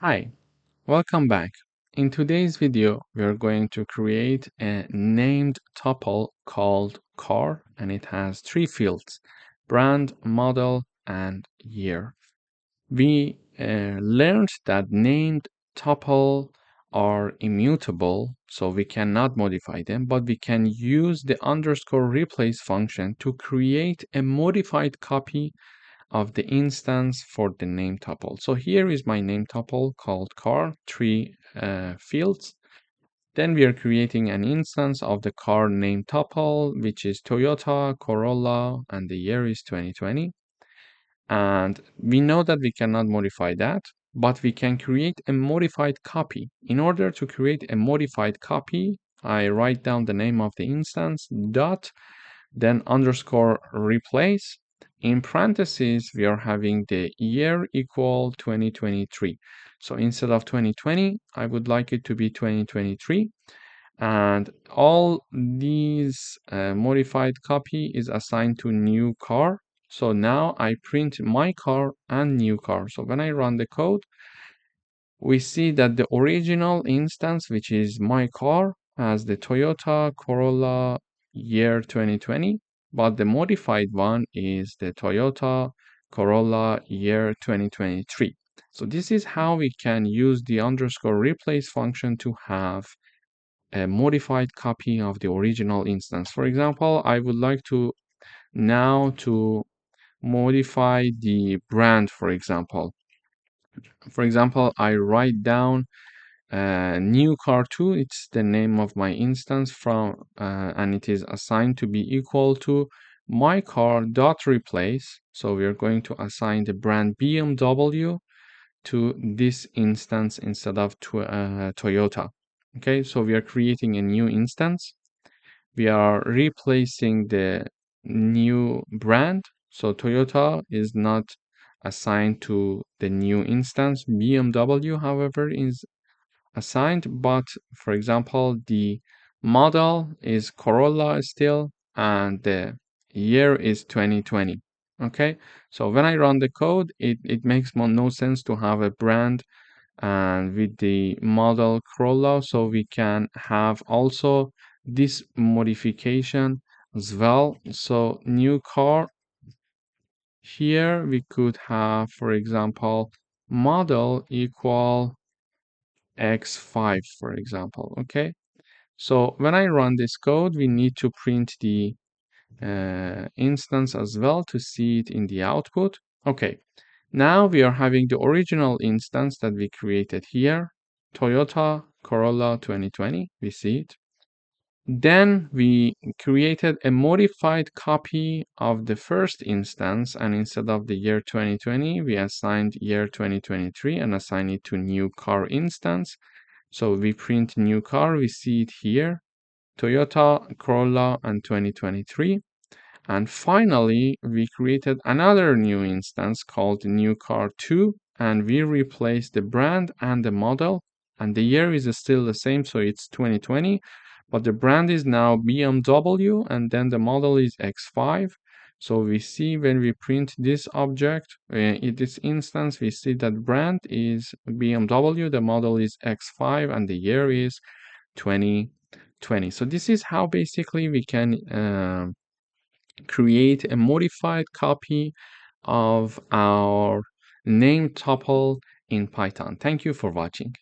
Hi, welcome back. In today's video, we are going to create a named tuple called car, and it has three fields: brand, model, and year. We learned that named tuple are immutable, so we cannot modify them, but we can use the underscore replace function to create a modified copy of the instance for the name tuple. So here is my name tuple called car, three fields. Then we are creating an instance of the car name tuple, which is Toyota, Corolla, and the year is 2020. And we know that we cannot modify that, but we can create a modified copy. In order to create a modified copy, I write down the name of the instance, dot, then underscore replace. In parentheses, we are having the year equal 2023. So instead of 2020, I would like it to be 2023. And all these modified copy is assigned to new car. So now I print my car and new car. So when I run the code, we see that the original instance, which is my car, has the Toyota Corolla year 2020, but the modified one is the Toyota Corolla year 2023. So this is how we can use the underscore replace function to have a modified copy of the original instance. For example, I would like to now to modify the brand, for example. For example, I write down new car2, it's the name of my instance from, and it is assigned to be equal to my car dot replace. So we are going to assign the brand BMW to this instance instead of Toyota. Okay, so we are creating a new instance. We are replacing the new brand. So Toyota is not assigned to the new instance. BMW, however, is assigned, but for example, the model is Corolla still, and the year is 2020. Okay, so when I run the code, it makes no sense to have a brand and with the model Corolla, so we can have also this modification as well. So new car, here we could have, for example, model equal X5, for example. Okay, so when I run this code, we need to print the instance as well to see it in the output. Okay, now we are having the original instance that we created here, Toyota Corolla 2020, we see it. Then we created a modified copy of the first instance, and instead of the year 2020, we assigned year 2023 and assigned it to new car instance. So we print new car, we see it here, Toyota Corolla and 2023. And finally, we created another new instance called new car 2, and we replaced the brand and the model, and the year is still the same, so it's 2020, but the brand is now BMW, and then the model is X5. So we see when we print this object, in this instance, we see that brand is BMW, the model is X5, and the year is 2020. So this is how basically we can create a modified copy of our name tuple in Python. Thank you for watching.